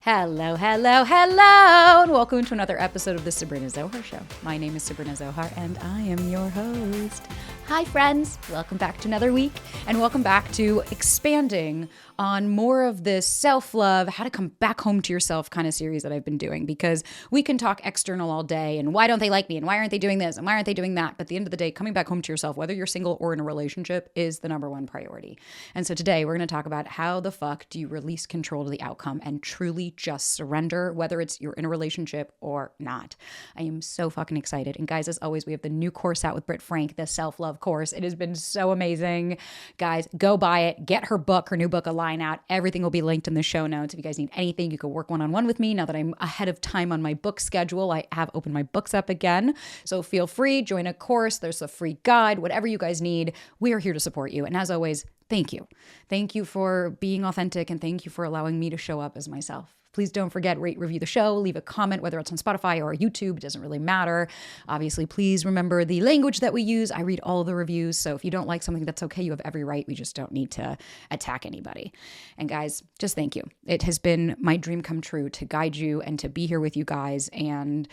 Hello, hello, hello, and welcome to another episode of the Sabrina Zohar Show. My name is Sabrina Zohar, and I am your host. Hi, friends. Welcome back to another week, and welcome back to expanding on more of this self-love, how to come back home to yourself kind of series that I've been doing, because we can talk external all day, and why don't they like me, and why aren't they doing this, and why aren't they doing that? But at the end of the day, coming back home to yourself, whether you're single or in a relationship, is the number one priority. And so today, we're going to talk about how the fuck do you release control to the outcome and truly just surrender, whether it's you're in a relationship or not. I am so fucking excited. And guys, as always, we have the new course out with Britt Frank, the self-love course. It has been so amazing. Guys, go buy it. Get her book, her new book, A Line Out. Everything will be linked in the show notes. If you guys need anything, you can work one-on-one with me. Now that I'm ahead of time on my book schedule, I have opened my books up again. So feel free, join a course. There's a free guide, whatever you guys need. We are here to support you. And as always, thank you. Thank you for being authentic, and thank you for allowing me to show up as myself. Please don't forget, rate, review the show, leave a comment, whether it's on Spotify or YouTube, it doesn't really matter. Obviously, please remember the language that we use. I read all the reviews, so if you don't like something, that's okay. You have every right. We just don't need to attack anybody. And guys, just thank you. It has been my dream come true to guide you and to be here with you guys, and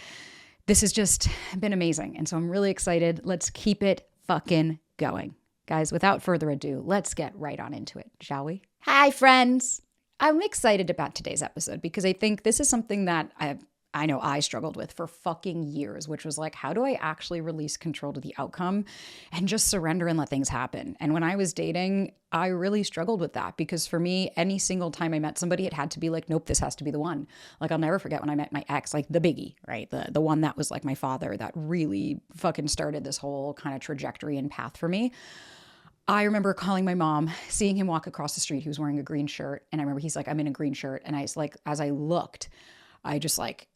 this has just been amazing. And so I'm really excited. Let's keep it fucking going. Guys, without further ado, let's get right on into it, shall we? Hi, friends. I'm excited about today's episode because I think this is something that I know I struggled with for fucking years, which was like, how do I actually release control to the outcome and just surrender and let things happen? And when I was dating, I really struggled with that because for me, any single time I met somebody, it had to be like, nope, this has to be the one. Like, I'll never forget when I met my ex, like the biggie, right? The one that was like my father that really fucking started this whole kind of trajectory and path for me. I remember calling my mom, seeing him walk across the street. He was wearing a green shirt. And I remember he's like, I'm in a green shirt. And I was like, as I looked, I just like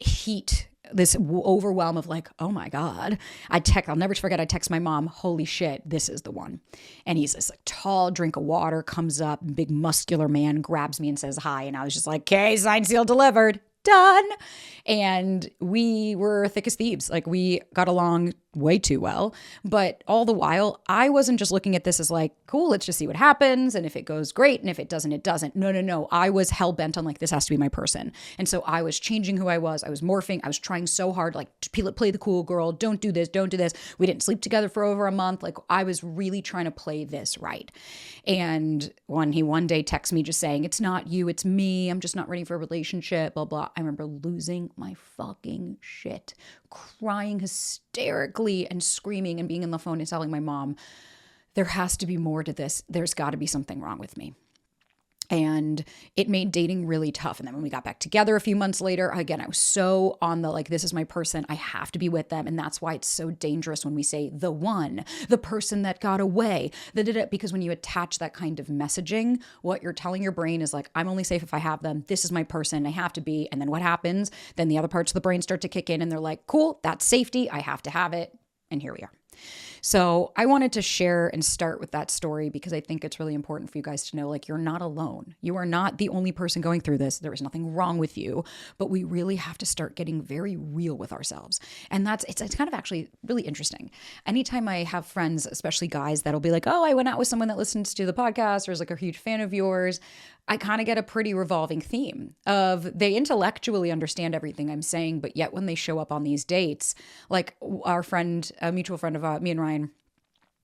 this overwhelm of like, oh my God. I'll never forget, I text my mom, holy shit, this is the one. And he's this like tall drink of water, comes up, big muscular man, grabs me and says hi. And I was just like, okay, signed, sealed, delivered. Done. And we were thick as thieves. Like, we got along way too well. But all the while, I wasn't just looking at this as like, cool, let's just see what happens. And if it goes, great. And if it doesn't, it doesn't. No. I was hell bent on like, this has to be my person. And so I was changing who I was. I was morphing. I was trying so hard, like, to play the cool girl. Don't do this. Don't do this. We didn't sleep together for over a month. Like, I was really trying to play this right. And when he one day texts me just saying, it's not you, it's me. I'm just not ready for a relationship, blah, blah. I remember losing my fucking shit, crying hysterically and screaming and being on the phone and telling my mom, there has to be more to this. There's got to be something wrong with me. And it made dating really tough. And then when we got back together a few months later, again, I was so on the like, this is my person. I have to be with them. And that's why it's so dangerous when we say the one, the person that got away, because when you attach that kind of messaging, what you're telling your brain is like, I'm only safe if I have them. This is my person. I have to be. And then what happens? Then the other parts of the brain start to kick in and they're like, cool, that's safety. I have to have it. And here we are. So I wanted to share and start with that story because I think it's really important for you guys to know, like, you're not alone. You are not the only person going through this. There is nothing wrong with you, but we really have to start getting very real with ourselves. And it's kind of actually really interesting. Anytime I have friends, especially guys, that'll be like, oh, I went out with someone that listens to the podcast or is like a huge fan of yours, I kind of get a pretty revolving theme of they intellectually understand everything I'm saying, but yet when they show up on these dates, like our friend, a mutual friend of me and Ryan,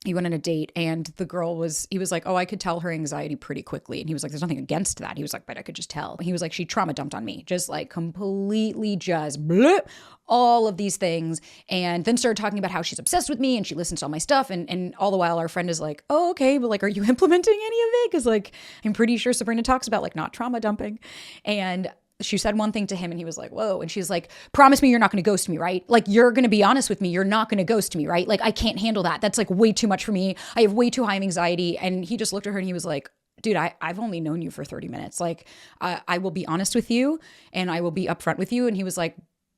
he went on a date and he was like, oh, I could tell her anxiety pretty quickly. And he was like, there's nothing against that. He was like, but I could just tell. He was like, she trauma dumped on me, just like completely just bleh, all of these things. And then started talking about how she's obsessed with me and she listens to all my stuff. And all the while our friend is like, oh, okay, but like, are you implementing any of it? Cause like, I'm pretty sure Sabrina talks about like not trauma dumping. And she said one thing to him and he was like, whoa. And she's like, promise me you're not going to ghost me, right? Like, you're going to be honest with me. You're not going to ghost me, right? Like, I can't handle that. That's like way too much for me. I have way too high anxiety. And he just looked at her and he was like, dude, I've only known you for 30 minutes. Like, I will be honest with you and I will be upfront with you. And he was like,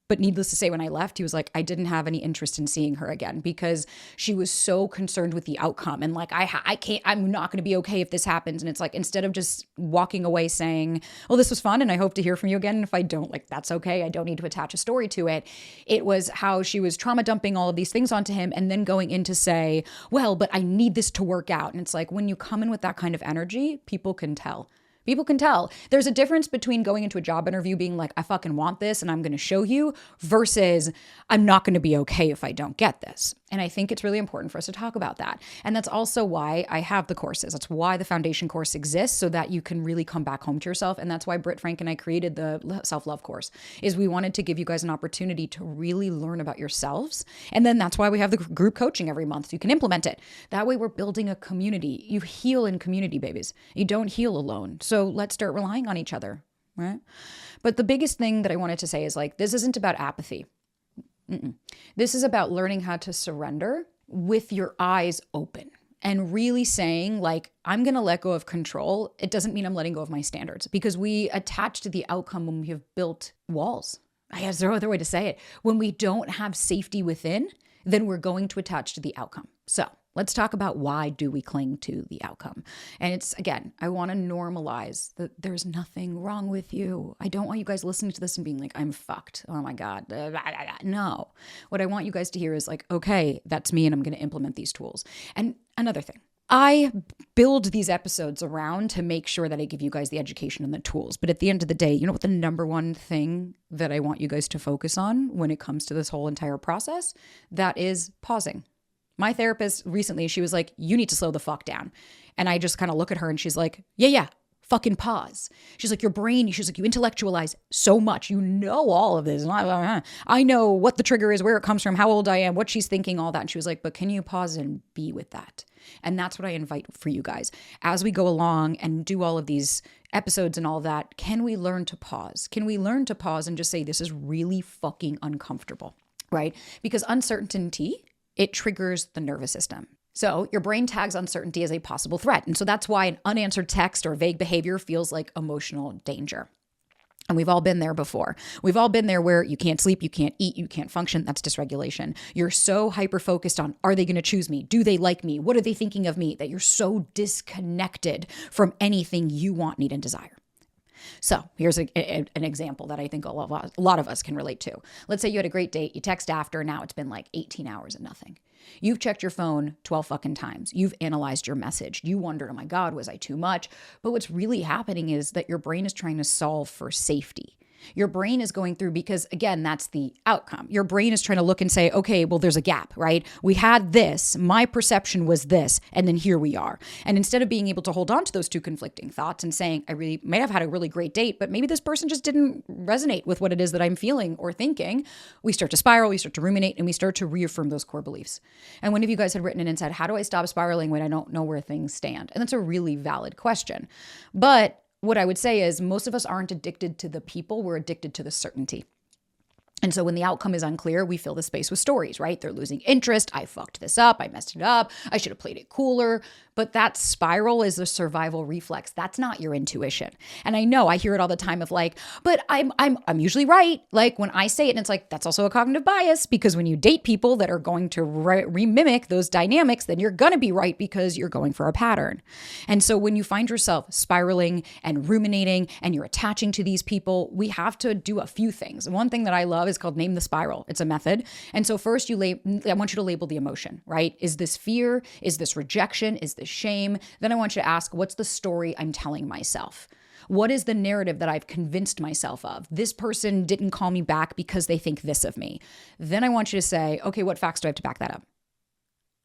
but needless to say, when I left, he was like, I didn't have any interest in seeing her again because she was so concerned with the outcome. And like, I'm not going to be okay if this happens. And it's like, instead of just walking away saying, well, this was fun and I hope to hear from you again. And if I don't, like, that's okay. I don't need to attach a story to it. It was how she was trauma dumping all of these things onto him and then going in to say, well, but I need this to work out. And it's like, when you come in with that kind of energy, people can tell. People can tell. There's a difference between going into a job interview being like, I fucking want this and I'm going to show you, versus I'm not going to be okay if I don't get this. And I think it's really important for us to talk about that. And that's also why I have the courses. That's why the foundation course exists, so that you can really come back home to yourself. And that's why Britt, Frank, and I created the self-love course, is we wanted to give you guys an opportunity to really learn about yourselves. And then that's why we have the group coaching every month, so you can implement it. That way we're building a community. You heal in community, babies. You don't heal alone. So let's start relying on each other, right? But the biggest thing that I wanted to say is like, this isn't about apathy. This is about learning how to surrender with your eyes open and really saying like, I'm going to let go of control. It doesn't mean I'm letting go of my standards, because we attach to the outcome when we have built walls. I guess there's no other way to say it. When we don't have safety within, then we're going to attach to the outcome. So let's talk about why do we cling to the outcome. And it's, again, I want to normalize that there's nothing wrong with you. I don't want you guys listening to this and being like, I'm fucked. Oh my God. No. What I want you guys to hear is like, okay, that's me and I'm going to implement these tools. And another thing, I build these episodes around to make sure that I give you guys the education and the tools. But at the end of the day, you know what the number one thing that I want you guys to focus on when it comes to this whole entire process? That is pausing. My therapist recently, she was like, you need to slow the fuck down. And I just kind of look at her and she's like, yeah, fucking pause. She's like, your brain, she's like, you intellectualize so much. You know all of this. I know what the trigger is, where it comes from, how old I am, what she's thinking, all that. And she was like, but can you pause and be with that? And that's what I invite for you guys. As we go along and do all of these episodes and all that, can we learn to pause? Can we learn to pause and just say, this is really fucking uncomfortable, right? Because uncertainty, it triggers the nervous system. So your brain tags uncertainty as a possible threat. And so that's why an unanswered text or vague behavior feels like emotional danger. And we've all been there before. We've all been there where you can't sleep, you can't eat, you can't function. That's dysregulation. You're so hyper-focused on, are they going to choose me? Do they like me? What are they thinking of me? That you're so disconnected from anything you want, need, and desire. So here's an example that I think a lot of us can relate to. Let's say you had a great date, you text after, now it's been like 18 hours and nothing. You've checked your phone 12 fucking times. You've analyzed your message. You wondered, oh my God, was I too much? But what's really happening is that your brain is trying to solve for safety. Your brain is going through, because again, that's the outcome. Your brain is trying to look and say, okay, well, there's a gap, right? We had this, my perception was this, and then here we are. And instead of being able to hold on to those two conflicting thoughts and saying, I really may have had a really great date, but maybe this person just didn't resonate with what it is that I'm feeling or thinking, we start to spiral, we start to ruminate, and we start to reaffirm those core beliefs. And one of you guys had written in and said, how do I stop spiraling when I don't know where things stand? And that's a really valid question. But what I would say is most of us aren't addicted to the people, we're addicted to the certainty. And so when the outcome is unclear, we fill the space with stories, right? They're losing interest. I fucked this up. I messed it up. I should have played it cooler. But that spiral is a survival reflex. That's not your intuition. And I know I hear it all the time of like, but I'm usually right. Like when I say it, and it's like, that's also a cognitive bias, because when you date people that are going to remimic those dynamics, then you're going to be right because you're going for a pattern. And so when you find yourself spiraling and ruminating and you're attaching to these people, we have to do a few things. One thing that I love is called name the spiral. It's a method. And so first I want you to label the emotion, right? Is this fear? Is this rejection? Is this shame? Then I want you to ask, what's the story I'm telling myself? What is the narrative that I've convinced myself of? This person didn't call me back because they think this of me. Then I want you to say, okay, what facts do I have to back that up?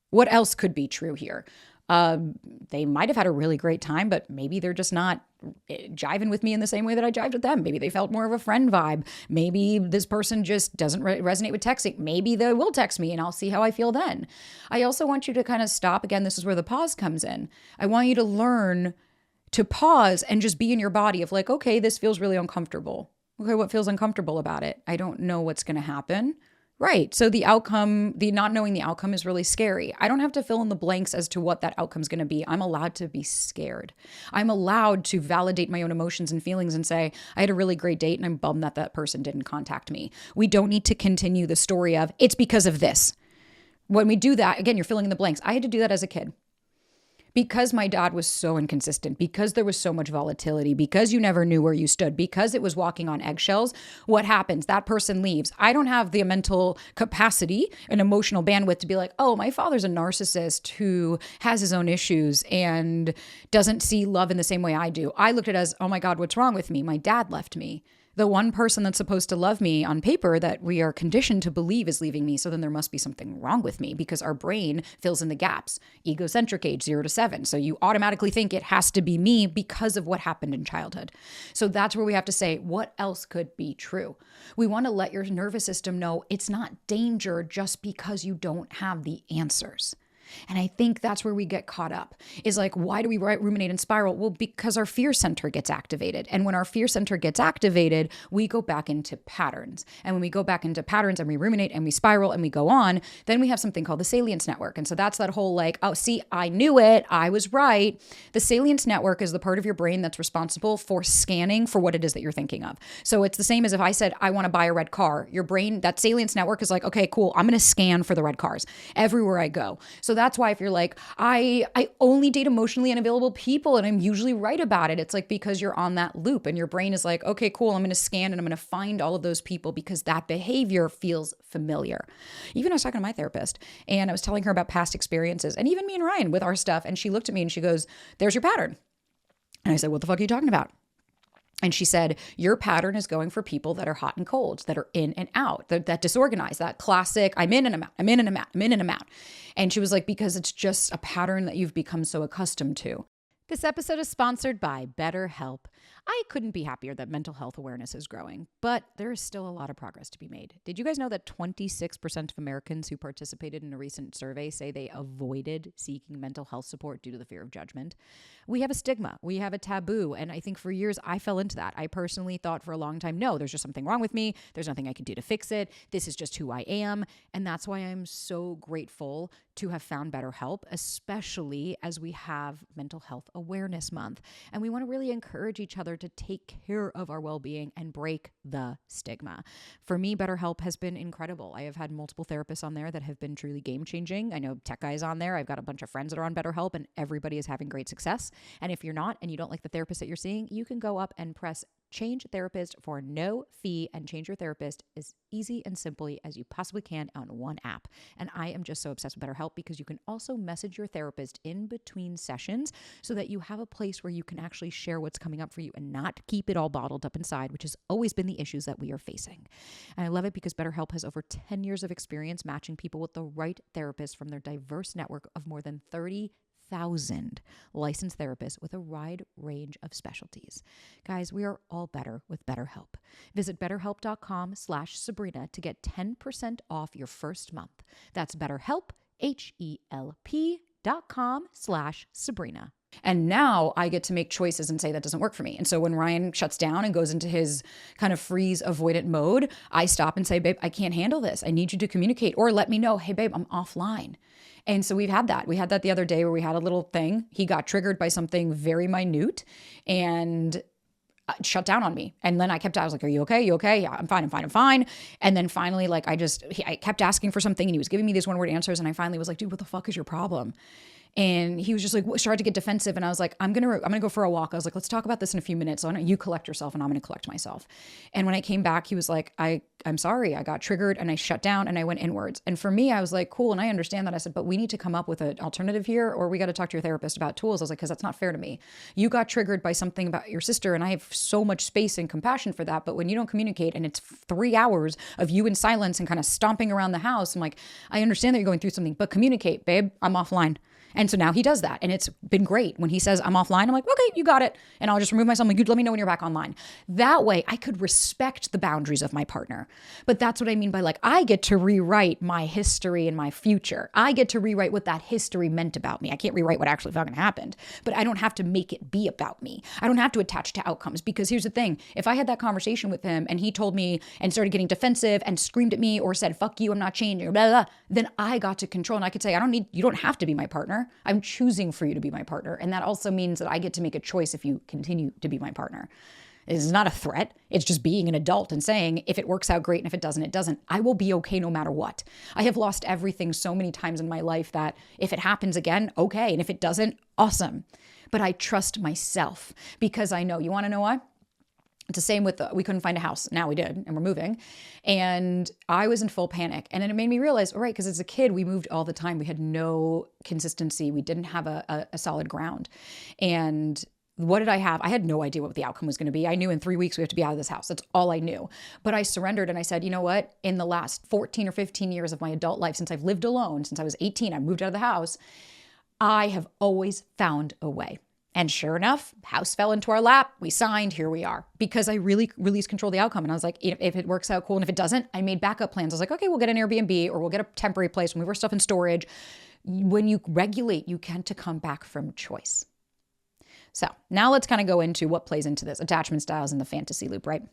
What else could be true here? They might have had a really great time, but maybe they're just not jiving with me in the same way that I jived with them. Maybe they felt more of a friend vibe. Maybe this person just doesn't resonate with texting. Maybe they will text me and I'll see how I feel then. I also want you to kind of stop. Again, this is where the pause comes in. I want you to learn to pause and just be in your body of like, okay, this feels really uncomfortable. Okay, what feels uncomfortable about it? I don't know what's going to happen. Right. So the outcome, the not knowing the outcome is really scary. I don't have to fill in the blanks as to what that outcome is going to be. I'm allowed to be scared. I'm allowed to validate my own emotions and feelings and say, I had a really great date and I'm bummed that that person didn't contact me. We don't need to continue the story of it's because of this. When we do that, again, you're filling in the blanks. I had to do that as a kid. Because my dad was so inconsistent, because there was so much volatility, because you never knew where you stood, because it was walking on eggshells, what happens? That person leaves. I don't have the mental capacity and emotional bandwidth to be like, oh, my father's a narcissist who has his own issues and doesn't see love in the same way I do. I looked at it as, oh my God, what's wrong with me? My dad left me. The one person that's supposed to love me on paper that we are conditioned to believe is leaving me. So then there must be something wrong with me because our brain fills in the gaps. Egocentric age 0 to 7. So you automatically think it has to be me because of what happened in childhood. So that's where we have to say, what else could be true? We want to let your nervous system know it's not danger just because you don't have the answers. And I think that's where we get caught up is like, why do we ruminate and spiral? Well, because our fear center gets activated. And when our fear center gets activated, we go back into patterns. And when we go back into patterns and we ruminate and we spiral and we go on, then we have something called the salience network. And so that's that whole like, oh, see, I knew it. I was right. The salience network is the part of your brain that's responsible for scanning for what it is that you're thinking of. So it's the same as if I said, I want to buy a red car. Your brain, that salience network is like, okay, cool. I'm going to scan for the red cars everywhere I go. So that's why if you're like, I only date emotionally unavailable people and I'm usually right about it, it's like because you're on that loop and your brain is like, okay, cool, I'm going to scan and I'm going to find all of those people because that behavior feels familiar. Even I was talking to my therapist and I was telling her about past experiences and even me and Ryan with our stuff. And she looked at me and she goes, there's your pattern. And I said, what the fuck are you talking about? And she said, your pattern is going for people that are hot and cold, that are in and out, that disorganized, that classic, I'm in and I'm out, I'm in and I'm out, I'm in and I'm out. And she was like, because it's just a pattern that you've become so accustomed to. This episode is sponsored by Betterhelp. I couldn't be happier that mental health awareness is growing, but there is still a lot of progress to be made. Did you guys know that 26% of Americans who participated in a recent survey say they avoided seeking mental health support due to the fear of judgment? We have a stigma, we have a taboo, and I think for years I fell into that. I personally thought for a long time, no, there's just something wrong with me. There's nothing I can do to fix it. This is just who I am. And that's why I'm so grateful to have found Betterhelp, especially as we have Mental Health Awareness Month. And we want to really encourage each other to take care of our well-being and break the stigma. For me, Betterhelp has been incredible. I have had multiple therapists on there that have been truly game-changing. I know Tech Guy's on there. I've got a bunch of friends that are on Betterhelp, and everybody is having great success. And if you're not, and you don't like the therapist that you're seeing, you can go up and press Change Therapist for no fee and change your therapist as easy and simply as you possibly can on one app. And I am just so obsessed with BetterHelp because you can also message your therapist in between sessions so that you have a place where you can actually share what's coming up for you and not keep it all bottled up inside, which has always been the issues that we are facing. And I love it because BetterHelp has over 10 years of experience matching people with the right therapist from their diverse network of more than 30,000 licensed therapists with a wide range of specialties. Guys, we are all better with BetterHelp. Visit betterhelp.com/Sabrina to get 10% off your first month. That's BetterHelp, HELP.com/Sabrina. And now I get to make choices and say that doesn't work for me. And so when Ryan shuts down and goes into his kind of freeze avoidant mode, I stop and say, babe, I can't handle this. I need you to communicate or let me know, hey, babe, I'm offline. And so we've had that. We had that the other day where we had a little thing. He got triggered by something very minute and shut down on me. And then I was like, are you okay? You okay? Yeah, I'm fine. And then finally, like, I kept asking for something and he was giving me these one word answers. And I finally was like, dude, what the fuck is your problem? And he was just like, started to get defensive. And I was like, I'm going to go for a walk. I was like, let's talk about this in a few minutes. So why don't you collect yourself and I'm going to collect myself. And when I came back, he was like, I'm sorry. I got triggered and I shut down and I went inwards. And for me, I was like, cool. And I understand that. I said, but we need to come up with an alternative here, or we got to talk to your therapist about tools. I was like, because that's not fair to me. You got triggered by something about your sister and I have so much space and compassion for that. But when you don't communicate and it's 3 hours of you in silence and kind of stomping around the house, I'm like, I understand that you're going through something, but communicate, babe. I'm offline. And so now he does that. And it's been great. When he says I'm offline, I'm like, okay, you got it. And I'll just remove myself. I'm like, let me know when you're back online. That way I could respect the boundaries of my partner. But that's what I mean by, like, I get to rewrite my history and my future. I get to rewrite what that history meant about me. I can't rewrite what actually fucking happened, but I don't have to make it be about me. I don't have to attach to outcomes, because here's the thing. If I had that conversation with him and he told me and started getting defensive and screamed at me or said, fuck you, I'm not changing, or blah, blah, blah, then I got to control. And I could say, you don't have to be my partner. I'm choosing for you to be my partner. And that also means that I get to make a choice if you continue to be my partner. This is not a threat. It's just being an adult and saying, if it works out, great. And if it doesn't, it doesn't. I will be okay no matter what. I have lost everything so many times in my life that if it happens again, okay. And if it doesn't, awesome. But I trust myself because I know. You want to know why? It's the same with, we couldn't find a house. Now we did, and we're moving. And I was in full panic. And then it made me realize, all right, because as a kid, we moved all the time. We had no consistency. We didn't have a solid ground. And what did I have? I had no idea what the outcome was going to be. I knew in 3 weeks we have to be out of this house. That's all I knew. But I surrendered and I said, you know what? In the last 14 or 15 years of my adult life, since I've lived alone, since I was 18, I moved out of the house, I have always found a way. And sure enough, house fell into our lap. We signed. Here we are. Because I really released control of the outcome. And I was like, if it works out, cool. And if it doesn't, I made backup plans. I was like, okay, we'll get an Airbnb or we'll get a temporary place. We'll move our stuff in storage. When you regulate, you tend to come back from choice. So now let's kind of go into what plays into this. Attachment styles and the fantasy loop, right?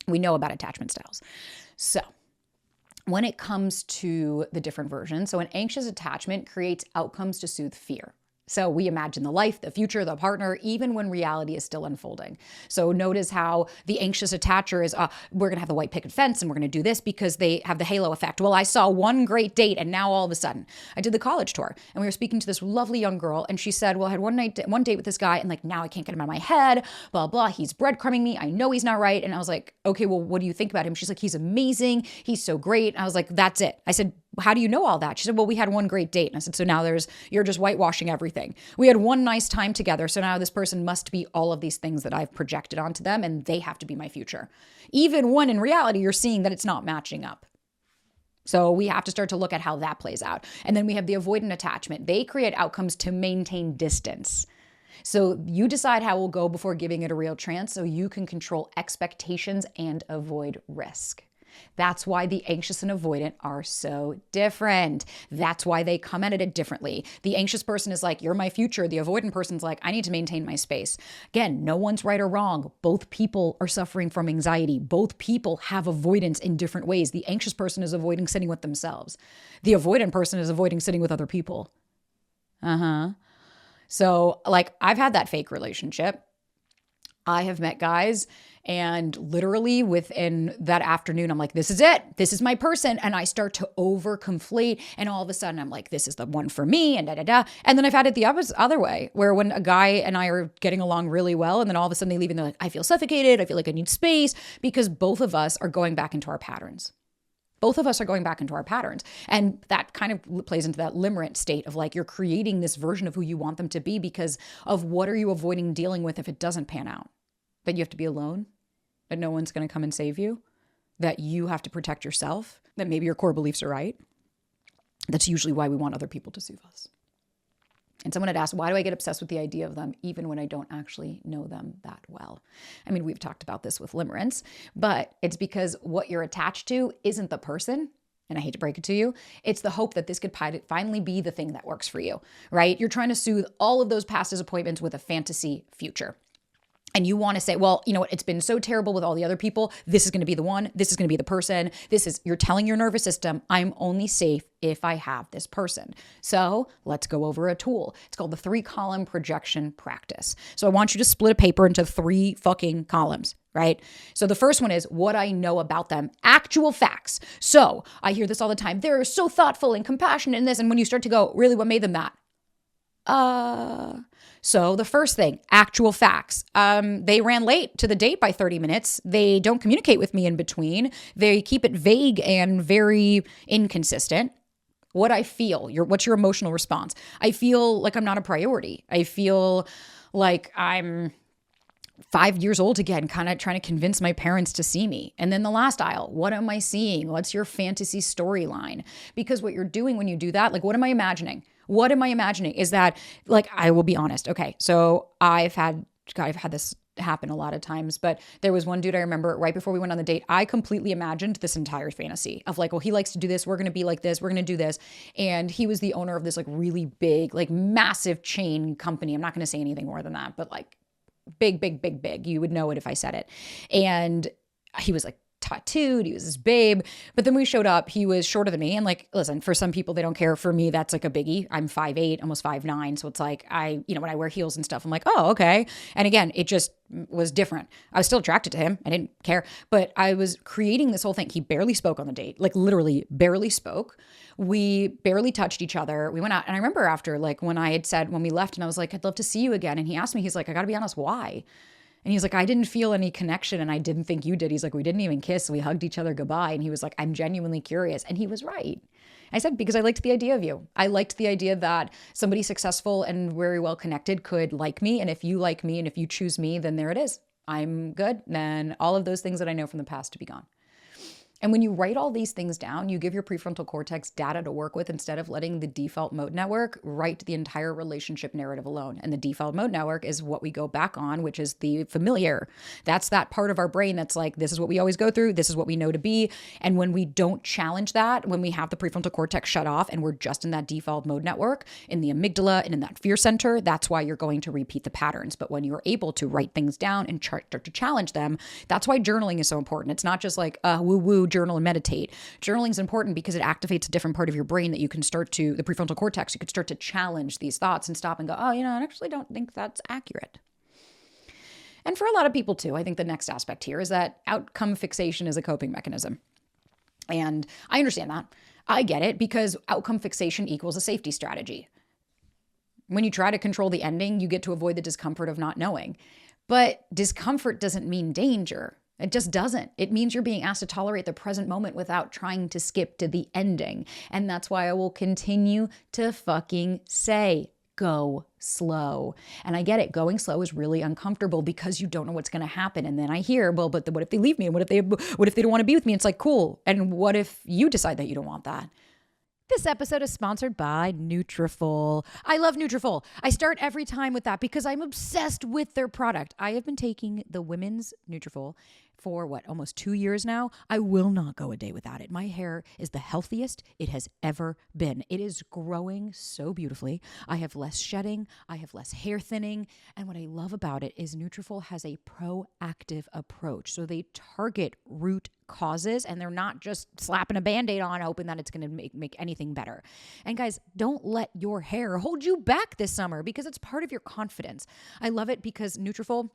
We know about attachment styles. So when it comes to the different versions, so an anxious attachment creates outcomes to soothe fear. So we imagine the life, the future, the partner, even when reality is still unfolding. So notice how the anxious attacher is, we're going to have the white picket fence and we're going to do this because they have the halo effect. Well, I saw one great date and now all of a sudden I did the college tour and we were speaking to this lovely young girl and she said, well, I had one date with this guy and like now I can't get him out of my head, blah, blah. He's breadcrumbing me. I know he's not right. And I was like, okay, well, what do you think about him? She's like, he's amazing. He's so great. And I was like, that's it. I said, how do you know all that? She said, well, we had one great date. And I said, so now you're just whitewashing everything. We had one nice time together. So now this person must be all of these things that I've projected onto them and they have to be my future. Even when in reality, you're seeing that it's not matching up. So we have to start to look at how that plays out. And then we have the avoidant attachment. They create outcomes to maintain distance. So you decide how it will go before giving it a real chance so you can control expectations and avoid risk. That's why the anxious and avoidant are so different. That's why they come at it differently. The anxious person is like, you're my future. The avoidant person's like, I need to maintain my space. Again, no one's right or wrong. Both people are suffering from anxiety. Both people have avoidance in different ways. The anxious person is avoiding sitting with themselves. The avoidant person is avoiding sitting with other people. So like I've had that fake relationship. I have met guys and literally within that afternoon, I'm like, this is it. This is my person. And I start to over conflate. And all of a sudden I'm like, this is the one for me and da, da, da. And then I've had it the other way where when a guy and I are getting along really well, and then all of a sudden they leave and they're like, I feel suffocated. I feel like I need space because both of us are going back into our patterns. Both of us are going back into our patterns. And that kind of plays into that limerent state of like, you're creating this version of who you want them to be because of what are you avoiding dealing with if it doesn't pan out? That you have to be alone, that no one's going to come and save you, that you have to protect yourself, that maybe your core beliefs are right. That's usually why we want other people to soothe us. And someone had asked, why do I get obsessed with the idea of them even when I don't actually know them that well? I mean, we've talked about this with limerence, but it's because what you're attached to isn't the person. And I hate to break it to you, it's the hope that this could finally be the thing that works for you, right? You're trying to soothe all of those past disappointments with a fantasy future. And you want to say, well, you know what? It's been so terrible with all the other people. This is going to be the one. This is going to be the person. You're telling your nervous system, I'm only safe if I have this person. So let's go over a tool. It's called the 3-column projection practice. So I want you to split a paper into 3 fucking columns, right? So the first one is what I know about them, actual facts. So I hear this all the time. They're so thoughtful and compassionate in this. And when you start to go, really, what made them that? So the first thing, actual facts. They ran late to the date by 30 minutes. They don't communicate with me in between. They keep it vague and very inconsistent. What I feel, what's your emotional response? I feel like I'm not a priority. I feel like I'm 5 years old again, kind of trying to convince my parents to see me. And then the last aisle, what am I seeing? What's your fantasy storyline? Because what you're doing when you do that, like, what am I imagining? What am I imagining is that, like, I will be honest. Okay. So I've had this happen a lot of times, but there was one dude I remember right before we went on the date, I completely imagined this entire fantasy of like, well, he likes to do this. We're going to be like this. We're going to do this. And he was the owner of this like really big, like massive chain company. I'm not going to say anything more than that, but like big. You would know it if I said it. And he was like tattooed. He was this babe. But then we showed up. He was shorter than me. And like, listen, for some people, they don't care. For me, that's like a biggie. I'm 5'8", almost 5'9". So it's like when I wear heels and stuff, I'm like, oh, okay. And again, it just was different. I was still attracted to him. I didn't care. But I was creating this whole thing. He barely spoke on the date, like literally barely spoke. We barely touched each other. We went out. And I remember after, like when I had said, when we left and I was like, I'd love to see you again. And he asked me, he's like, I got to be honest, why? And he's like, I didn't feel any connection and I didn't think you did. He's like, we didn't even kiss. We hugged each other goodbye. And he was like, I'm genuinely curious. And he was right. I said, because I liked the idea of you. I liked the idea that somebody successful and very well connected could like me. And if you like me and if you choose me, then there it is. I'm good. Then all of those things that I know from the past to be gone. And when you write all these things down, you give your prefrontal cortex data to work with instead of letting the default mode network write the entire relationship narrative alone. And the default mode network is what we go back on, which is the familiar. That's that part of our brain that's like, this is what we always go through. This is what we know to be. And when we don't challenge that, when we have the prefrontal cortex shut off and we're just in that default mode network, in the amygdala and in that fear center, that's why you're going to repeat the patterns. But when you're able to write things down and start to challenge them, that's why journaling is so important. It's not just like woo-woo, journal and meditate. Journaling is important because it activates a different part of your brain that you can start to, the prefrontal cortex, you could start to challenge these thoughts and stop and go, oh, I actually don't think that's accurate. And for a lot of people too, I think the next aspect here is that outcome fixation is a coping mechanism. And I understand that. I get it because outcome fixation equals a safety strategy. When you try to control the ending, you get to avoid the discomfort of not knowing. But discomfort doesn't mean danger. It just doesn't. It means you're being asked to tolerate the present moment without trying to skip to the ending. And that's why I will continue to fucking say, go slow. And I get it. Going slow is really uncomfortable because you don't know what's going to happen. And then I hear, well, but what if they leave me? And what if they don't want to be with me? It's like, cool. And what if you decide that you don't want that? This episode is sponsored by Nutrafol. I love Nutrafol. I start every time with that because I'm obsessed with their product. I have been taking the women's Nutrafol for almost 2 years now. I will not go a day without it. My hair is the healthiest it has ever been. It is growing so beautifully. I have less shedding. I have less hair thinning. And what I love about it is Nutrafol has a proactive approach. So they target root causes and they're not just slapping a Band-Aid on hoping that it's going to make anything better. And guys, don't let your hair hold you back this summer because it's part of your confidence. I love it because Nutrafol,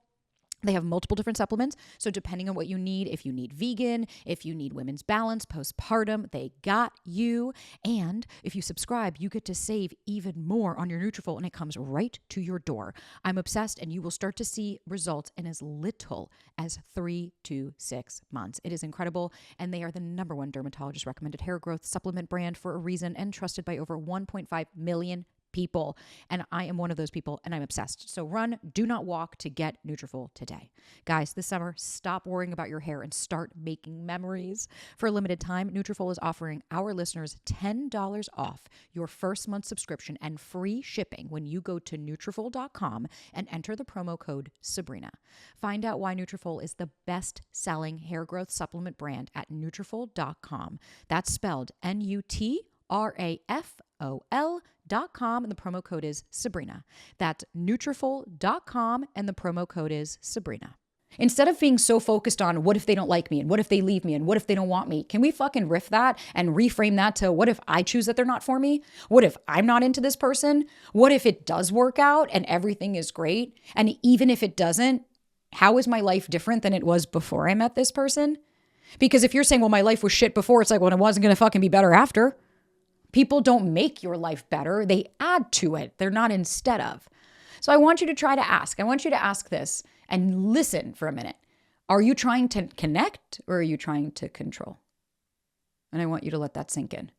they have multiple different supplements. So depending on what you need, if you need vegan, if you need women's balance, postpartum, they got you. And if you subscribe, you get to save even more on your Nutrafol and it comes right to your door. I'm obsessed and you will start to see results in as little as 3 to 6 months. It is incredible. And they are the #1 dermatologist recommended hair growth supplement brand for a reason and trusted by over 1.5 million people. And I am one of those people and I'm obsessed. So run, do not walk to get Nutrafol today. Guys, this summer, stop worrying about your hair and start making memories. For a limited time, Nutrafol is offering our listeners $10 off your first month subscription and free shipping when you go to Nutrafol.com and enter the promo code Sabrina. Find out why Nutrafol is the best-selling hair growth supplement brand at Nutrafol.com. That's spelled Nutrafol.com and the promo code is Sabrina. That's Nutrafol.com and the promo code is Sabrina. Instead of being so focused on what if they don't like me and what if they leave me and what if they don't want me, can we fucking riff that and reframe that to what if I choose that they're not for me? What if I'm not into this person? What if it does work out and everything is great? And even if it doesn't, how is my life different than it was before I met this person? Because if you're saying, well, my life was shit before, it's like, well, it wasn't going to fucking be better after. People don't make your life better. They add to it. They're not instead of. So I want you to try to ask. I want you to ask this and listen for a minute. Are you trying to connect or are you trying to control? And I want you to let that sink in.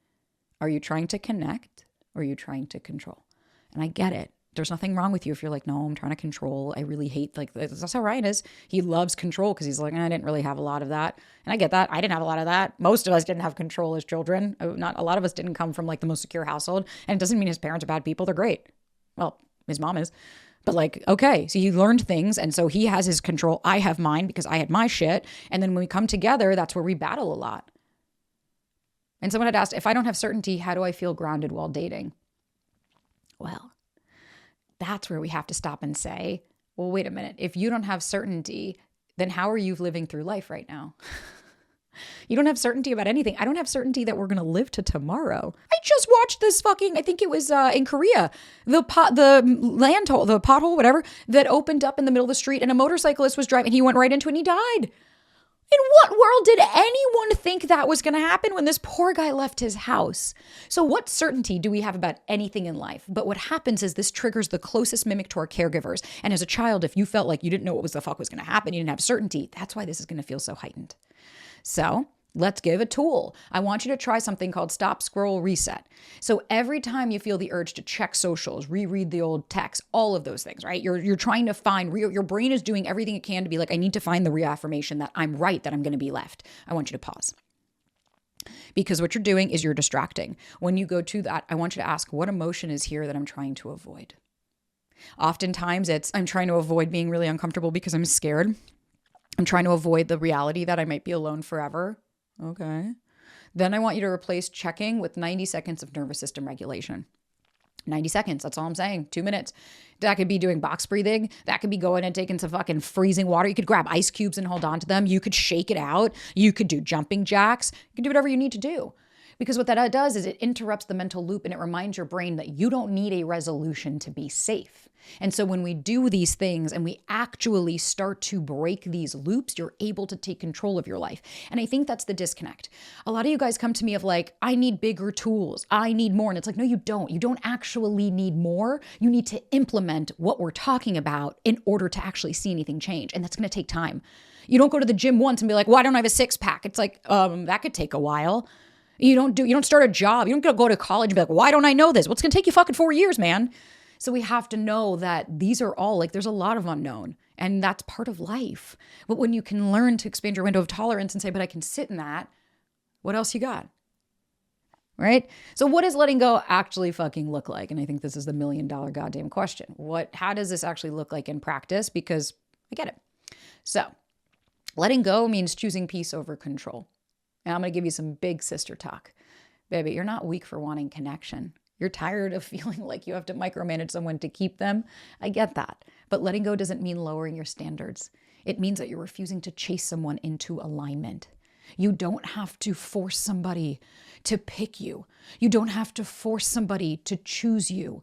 Are you trying to connect or are you trying to control? And I get it. There's nothing wrong with you if you're like, no, I'm trying to control. I really hate, that's how Ryan is. He loves control because he's like, I didn't really have a lot of that. And I get that. I didn't have a lot of that. Most of us didn't have control as children. Not a lot of us didn't come from like the most secure household. And it doesn't mean his parents are bad people. They're great. Well, his mom is. But like, okay, so he learned things. And so he has his control. I have mine because I had my shit. And then when we come together, that's where we battle a lot. And someone had asked, if I don't have certainty, how do I feel grounded while dating? Well, that's where we have to stop and say, well, wait a minute. If you don't have certainty, then how are you living through life right now? You don't have certainty about anything. I don't have certainty that we're going to live to tomorrow. I just watched this fucking, I think it was in Korea, the pothole, whatever, that opened up in the middle of the street and a motorcyclist was driving. He went right into it and he died. In what world did anyone think that was going to happen when this poor guy left his house? So what certainty do we have about anything in life? But what happens is this triggers the closest mimic to our caregivers. And as a child, if you felt like you didn't know what the fuck was going to happen, you didn't have certainty, that's why this is going to feel so heightened. So let's give a tool. I want you to try something called Stop Scroll Reset. So every time you feel the urge to check socials, reread the old text, all of those things, right? You're trying to find your brain is doing everything it can to be like, I need to find the reaffirmation that I'm right, that I'm going to be left. I want you to pause. Because what you're doing is you're distracting. When you go to that, I want you to ask, what emotion is here that I'm trying to avoid? Oftentimes it's, I'm trying to avoid being really uncomfortable because I'm scared. I'm trying to avoid the reality that I might be alone forever. Okay. Then I want you to replace checking with 90 seconds of nervous system regulation. 90 seconds. That's all I'm saying. 2 minutes. That could be doing box breathing. That could be going and taking some fucking freezing water. You could grab ice cubes and hold on to them. You could shake it out. You could do jumping jacks. You can do whatever you need to do. Because what that does is it interrupts the mental loop and it reminds your brain that you don't need a resolution to be safe. And so when we do these things and we actually start to break these loops, you're able to take control of your life. And I think that's the disconnect. A lot of you guys come to me of like, I need bigger tools. I need more. And it's like, no, you don't. You don't actually need more. You need to implement what we're talking about in order to actually see anything change. And that's going to take time. You don't go to the gym once and be like, why don't I have a six pack? It's like, that could take a while. You don't start a job. You don't go to college and be like, why don't I know this? Well, it's going to take you fucking 4 years, man. So we have to know that these are all like, there's a lot of unknown and that's part of life. But when you can learn to expand your window of tolerance and say, but I can sit in that, what else you got? Right? So what does letting go actually fucking look like? And I think this is the $1 million goddamn question. How does this actually look like in practice? Because I get it. So letting go means choosing peace over control. And I'm going to give you some big sister talk. Baby, you're not weak for wanting connection. You're tired of feeling like you have to micromanage someone to keep them. I get that. But letting go doesn't mean lowering your standards. It means that you're refusing to chase someone into alignment. You don't have to force somebody to pick you. You don't have to force somebody to choose you,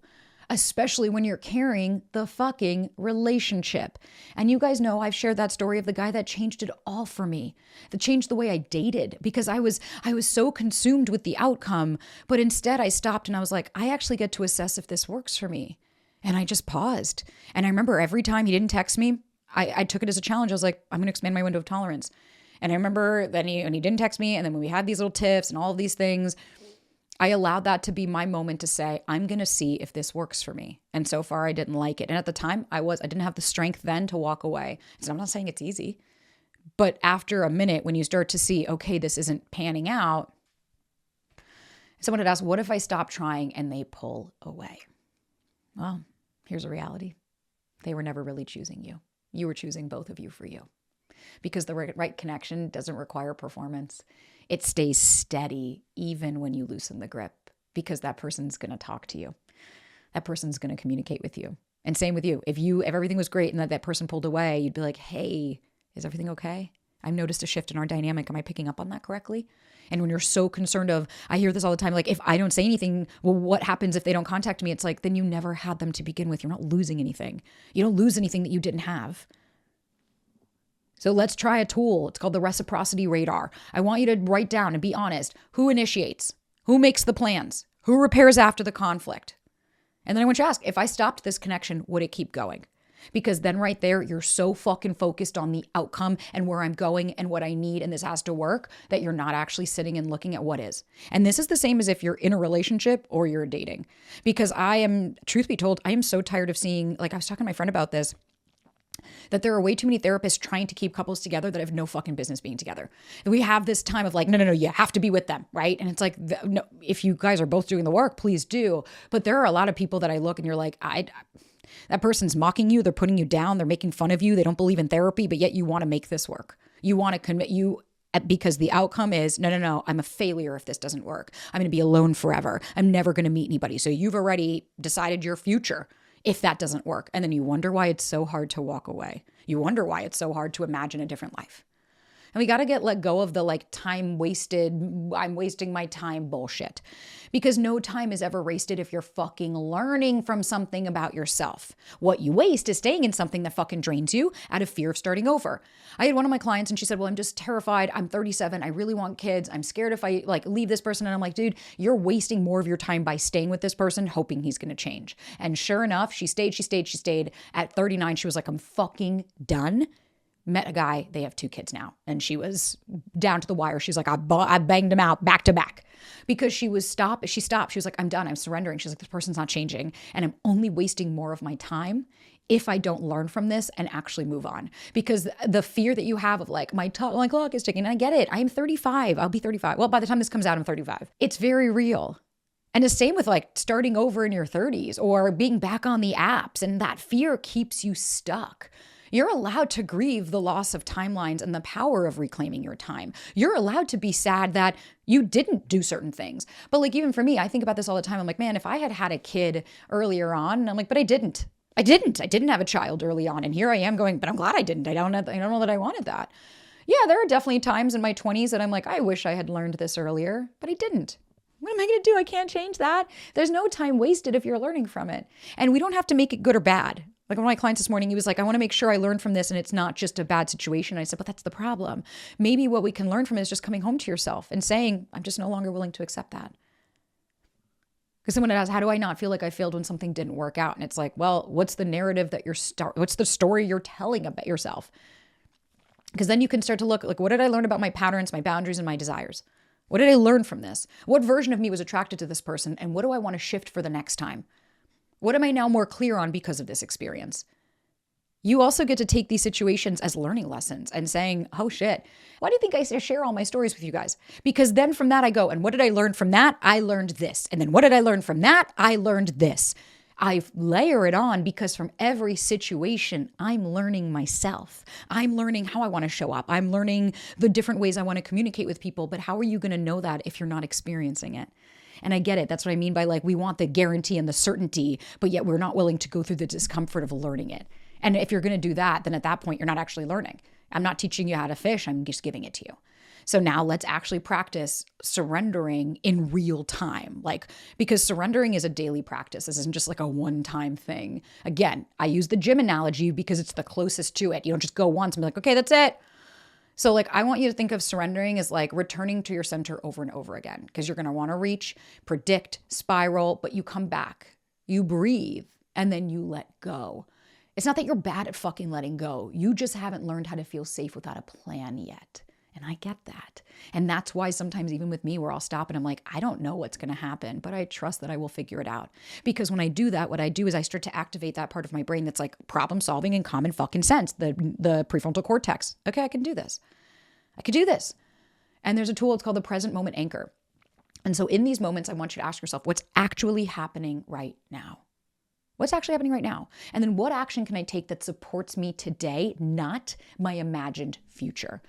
especially when you're carrying the fucking relationship. And you guys know I've shared that story of the guy that changed it all for me, that changed the way I dated because I was so consumed with the outcome. But instead I stopped and I was like, I actually get to assess if this works for me. And I just paused. And I remember every time he didn't text me, I took it as a challenge. I was like, I'm going to expand my window of tolerance. And I remember then when he didn't text me, and then when we had these little tiffs and all of these things, I allowed that to be my moment to say, I'm going to see if this works for me. And so far I didn't like it. And at the time I didn't have the strength then to walk away. So I'm not saying it's easy, but after a minute, when you start to see, okay, this isn't panning out, someone had asked, what if I stop trying and they pull away? Well, here's a reality. They were never really choosing you. You were choosing both of you for you. Because the right connection doesn't require performance. It stays steady even when you loosen the grip, because that person's going to talk to you. That person's going to communicate with you. And same with you. If everything was great and that person pulled away, you'd be like, hey, is everything okay? I've noticed a shift in our dynamic. Am I picking up on that correctly? And when you're so concerned I hear this all the time, like if I don't say anything, well, what happens if they don't contact me? It's like, then you never had them to begin with. You're not losing anything. You don't lose anything that you didn't have. So let's try a tool. It's called the reciprocity radar. I want you to write down and be honest. Who initiates? Who makes the plans? Who repairs after the conflict? And then I want you to ask, if I stopped this connection, would it keep going? Because then right there, you're so fucking focused on the outcome and where I'm going and what I need and this has to work that you're not actually sitting and looking at what is. And this is the same as if you're in a relationship or you're dating. Because truth be told, I am so tired of seeing, like I was talking to my friend about this, that there are way too many therapists trying to keep couples together that have no fucking business being together. We have this time of like, no, you have to be with them, right? And it's like, no, if you guys are both doing the work, please do. But there are a lot of people that I look and you're like, that person's mocking you. They're putting you down. They're making fun of you. They don't believe in therapy, but yet you want to make this work. You want to commit because the outcome is, no, I'm a failure if this doesn't work. I'm going to be alone forever. I'm never going to meet anybody. So you've already decided your future if that doesn't work. And then you wonder why it's so hard to walk away. You wonder why it's so hard to imagine a different life. And we got to let go of the like time wasted, I'm wasting my time bullshit. Because no time is ever wasted if you're fucking learning from something about yourself. What you waste is staying in something that fucking drains you out of fear of starting over. I had one of my clients and she said, well, I'm just terrified. I'm 37. I really want kids. I'm scared if I like leave this person. And I'm like, dude, you're wasting more of your time by staying with this person, hoping he's going to change. And sure enough, she stayed. At 39, she was like, I'm fucking done. Met a guy, they have 2 kids now. And she was down to the wire. She's like, I banged him out back to back because she stopped. She was like, I'm done. I'm surrendering. She's like, this person's not changing. And I'm only wasting more of my time if I don't learn from this and actually move on. Because the fear that you have of like, my clock is ticking. And I get it. I'm 35. I'll be 35. Well, by the time this comes out, I'm 35. It's very real. And the same with like starting over in your 30s or being back on the apps. And that fear keeps you stuck. You're allowed to grieve the loss of timelines and the power of reclaiming your time. You're allowed to be sad that you didn't do certain things. But like, even for me, I think about this all the time. I'm like, man, if I had had a kid earlier on, and I'm like, but I didn't have a child early on. And here I am going, but I'm glad I didn't. I don't know that I wanted that. Yeah, there are definitely times in my 20s that I'm like, I wish I had learned this earlier, but I didn't. What am I going to do? I can't change that. There's no time wasted if you're learning from it. And we don't have to make it good or bad. Like one of my clients this morning, he was like, I want to make sure I learn from this and it's not just a bad situation. I said, but that's the problem. Maybe what we can learn from it is just coming home to yourself and saying, I'm just no longer willing to accept that. Because someone asks, how do I not feel like I failed when something didn't work out? And it's like, well, what's the narrative that what's the story you're telling about yourself? Because then you can start to look like, what did I learn about my patterns, my boundaries, and my desires? What did I learn from this? What version of me was attracted to this person? And what do I want to shift for the next time? What am I now more clear on because of this experience? You also get to take these situations as learning lessons and saying, oh shit, why do you think I share all my stories with you guys? Because then from that I go, and what did I learn from that? I learned this. And then what did I learn from that? I learned this. I layer it on because from every situation, I'm learning myself. I'm learning how I want to show up. I'm learning the different ways I want to communicate with people. But how are you going to know that if you're not experiencing it? And I get it. That's what I mean by like, we want the guarantee and the certainty, but yet we're not willing to go through the discomfort of learning it. And if you're going to do that, then at that point, you're not actually learning. I'm not teaching you how to fish. I'm just giving it to you. So now let's actually practice surrendering in real time. Like, because surrendering is a daily practice. This isn't just like a one-time thing. Again, I use the gym analogy because it's the closest to it. You don't just go once and be like, okay, that's it. So like, I want you to think of surrendering as like returning to your center over and over again, because you're going to want to reach, predict, spiral, but you come back, you breathe, and then you let go. It's not that you're bad at fucking letting go. You just haven't learned how to feel safe without a plan yet. And I get that. And that's why sometimes even with me, where I'll stop and I'm like, I don't know what's going to happen, but I trust that I will figure it out. Because when I do that, what I do is I start to activate that part of my brain that's like problem solving and common fucking sense, the prefrontal cortex. Okay, I can do this. I could do this. And there's a tool, it's called the present moment anchor. And so in these moments, I want you to ask yourself, what's actually happening right now? What's actually happening right now? And then what action can I take that supports me today, not my imagined future?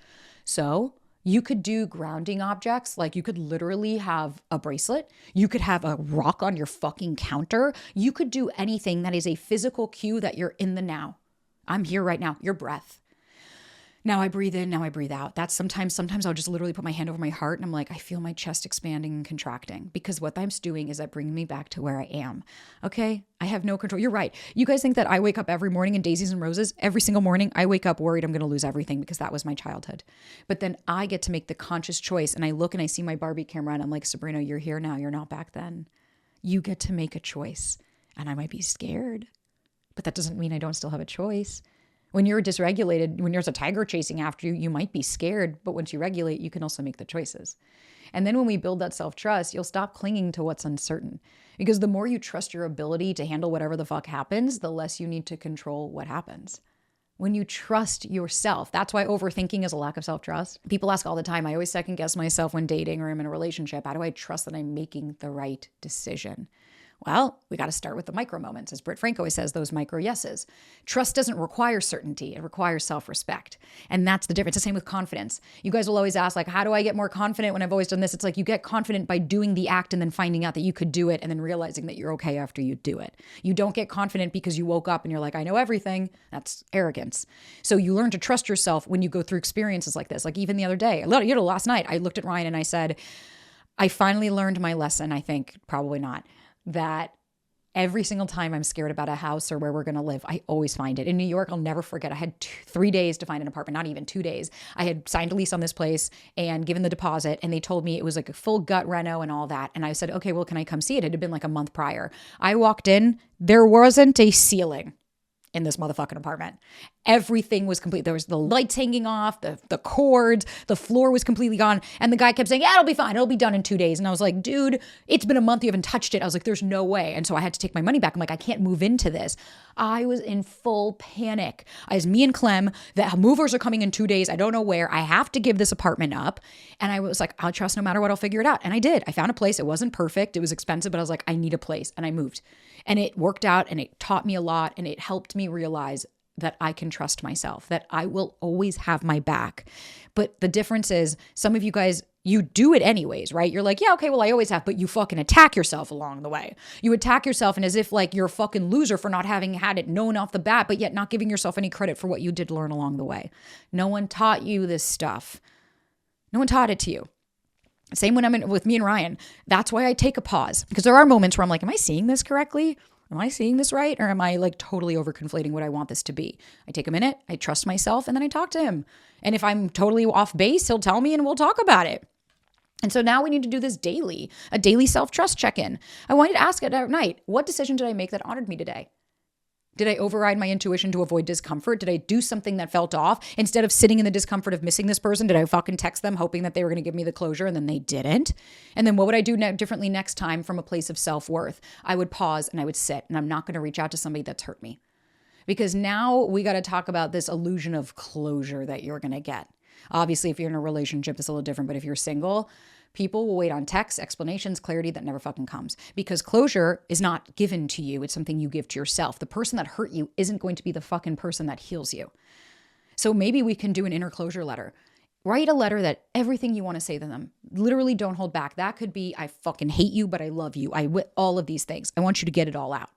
So you could do grounding objects, like you could literally have a bracelet. You could have a rock on your fucking counter. You could do anything that is a physical cue that you're in the now. I'm here right now, your breath. Now I breathe in, now I breathe out. That's sometimes I'll just literally put my hand over my heart and I'm like, I feel my chest expanding and contracting, because what I'm doing is that bringing me back to where I am. Okay, I have no control. You're right. You guys think that I wake up every morning in daisies and roses? Every single morning I wake up worried I'm going to lose everything because that was my childhood. But then I get to make the conscious choice, and I look and I see my Barbie camera and I'm like, Sabrina, you're here now. You're not back then. You get to make a choice, and I might be scared, but that doesn't mean I don't still have a choice. When you're dysregulated, when there's a tiger chasing after you, you might be scared, but once you regulate, you can also make the choices. And then when we build that self-trust, you'll stop clinging to what's uncertain. Because the more you trust your ability to handle whatever the fuck happens, the less you need to control what happens. When you trust yourself, that's why overthinking is a lack of self-trust. People ask all the time, I always second guess myself when dating or I'm in a relationship. How do I trust that I'm making the right decision? Well, we got to start with the micro moments. As Britt Frank always says, those micro yeses. Trust doesn't require certainty. It requires self-respect. And that's the difference. The same with confidence. You guys will always ask, like, how do I get more confident when I've always done this? It's like you get confident by doing the act and then finding out that you could do it and then realizing that you're okay after you do it. You don't get confident because you woke up and you're like, I know everything. That's arrogance. So you learn to trust yourself when you go through experiences like this. Like even the other day, last night, I looked at Ryan and I said, I finally learned my lesson, I think, probably not, that every single time I'm scared about a house or where we're going to live, I always find it. In New York, I'll never forget. I had 3 days to find an apartment, not even 2 days. I had signed a lease on this place and given the deposit, and they told me it was like a full gut reno and all that. And I said, okay, well, can I come see it? It had been like a month prior. I walked in, there wasn't a ceiling in this motherfucking apartment. Everything was complete. There was the lights hanging off, the cords, the floor was completely gone. And the guy kept saying, yeah, it'll be fine. It'll be done in 2 days. And I was like, dude, it's been a month. You haven't touched it. I was like, there's no way. And so I had to take my money back. I'm like, I can't move into this. I was in full panic. As me and Clem, the movers are coming in 2 days. I don't know where. I have to give this apartment up. And I was like, I'll trust no matter what. I'll figure it out. And I did. I found a place. It wasn't perfect. It was expensive, but I was like, I need a place. And I moved. And it worked out and it taught me a lot. And it helped me realize that I can trust myself, that I will always have my back. But the difference is some of you guys, you do it anyways, right? You're like, yeah, okay, well, I always have, but you fucking attack yourself along the way. You attack yourself and as if like you're a fucking loser for not having had it known off the bat, but yet not giving yourself any credit for what you did learn along the way. No one taught you this stuff. No one taught it to you. Same when I'm with me and Ryan. That's why I take a pause because there are moments where I'm like, am I seeing this correctly? Am I seeing this right? Or am I like totally overconflating what I want this to be? I take a minute, I trust myself, and then I talk to him. And if I'm totally off base, he'll tell me and we'll talk about it. And so now we need to do this daily, a daily self-trust check-in. I wanted to ask at night, what decision did I make that honored me today? Did I override my intuition to avoid discomfort? Did I do something that felt off? Instead of sitting in the discomfort of missing this person, did I fucking text them hoping that they were going to give me the closure and then they didn't? And then what would I do differently next time from a place of self-worth? I would pause and I would sit and I'm not going to reach out to somebody that's hurt me. Because now we got to talk about this illusion of closure that you're going to get. Obviously, if you're in a relationship, it's a little different, but if you're single, people will wait on texts, explanations, clarity that never fucking comes because closure is not given to you. It's something you give to yourself. The person that hurt you isn't going to be the fucking person that heals you. So maybe we can do an inner closure letter. Write a letter that everything you want to say to them, literally don't hold back. That could be, I fucking hate you, but I love you. All of these things. I want you to get it all out.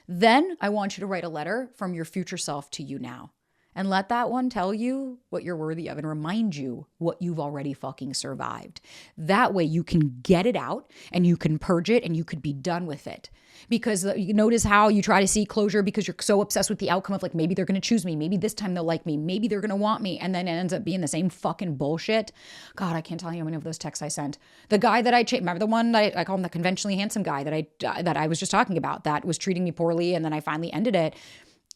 Then I want you to write a letter from your future self to you now. And let that one tell you what you're worthy of and remind you what you've already fucking survived. That way you can get it out and you can purge it and you could be done with it. Because you notice how you try to seek closure because you're so obsessed with the outcome of like, maybe they're going to choose me. Maybe this time they'll like me. Maybe they're going to want me. And then it ends up being the same fucking bullshit. God, I can't tell you how many of those texts I sent. The guy that remember the one that I call him the conventionally handsome guy that I was just talking about that was treating me poorly. And then I finally ended it.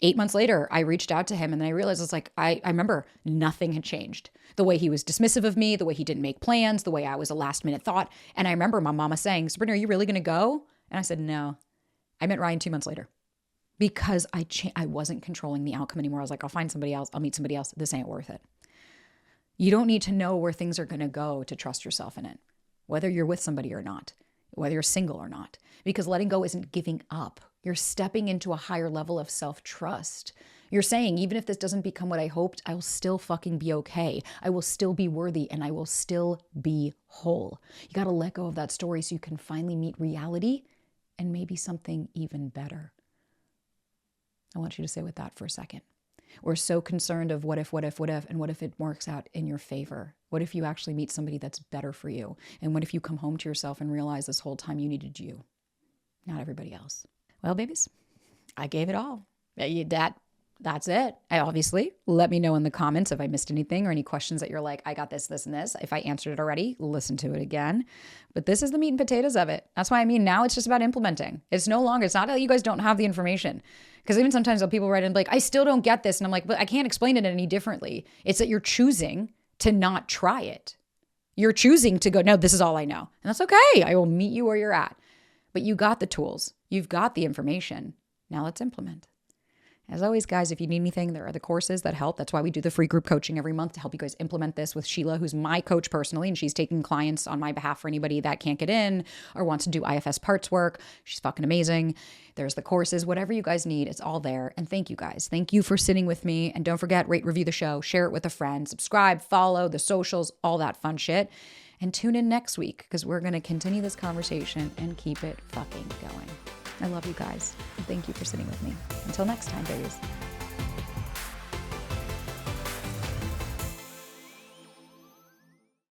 8 months later, I reached out to him and then I realized it's like, I remember nothing had changed. The way he was dismissive of me, the way he didn't make plans, the way I was a last minute thought. And I remember my mama saying, Sabrina, are you really going to go? And I said, no. I met Ryan 2 months later because I wasn't controlling the outcome anymore. I was like, I'll find somebody else. I'll meet somebody else. This ain't worth it. You don't need to know where things are going to go to trust yourself in it, whether you're with somebody or not, whether you're single or not, because letting go isn't giving up. You're stepping into a higher level of self-trust. You're saying, even if this doesn't become what I hoped, I will still fucking be okay. I will still be worthy and I will still be whole. You got to let go of that story so you can finally meet reality and maybe something even better. I want you to sit with that for a second. We're so concerned of what if, and what if it works out in your favor? What if you actually meet somebody that's better for you? And what if you come home to yourself and realize this whole time you needed you, not everybody else? Well, babies, I gave it all. That's it. Obviously, let me know in the comments if I missed anything or any questions that you're like, I got this, and this. If I answered it already, listen to it again. But this is the meat and potatoes of it. That's why now it's just about implementing. It's not that you guys don't have the information. Because even sometimes people write in like, I still don't get this. And I'm like, but I can't explain it any differently. It's that you're choosing to not try it. You're choosing to go, no, this is all I know. And that's okay. I will meet you where you're at. But you got the tools. You've got the information. Now let's implement. As always, guys, if you need anything, there are the courses that help. That's why we do the free group coaching every month to help you guys implement this with Sheila, who's my coach personally, and she's taking clients on my behalf for anybody that can't get in or wants to do IFS parts work. She's fucking amazing. There's the courses, whatever you guys need, it's all there. And thank you guys. Thank you for sitting with me. And don't forget, rate, review the show, share it with a friend, subscribe, follow the socials, all that fun shit. And tune in next week because we're going to continue this conversation and keep it fucking going. I love you guys. And thank you for sitting with me. Until next time, babies.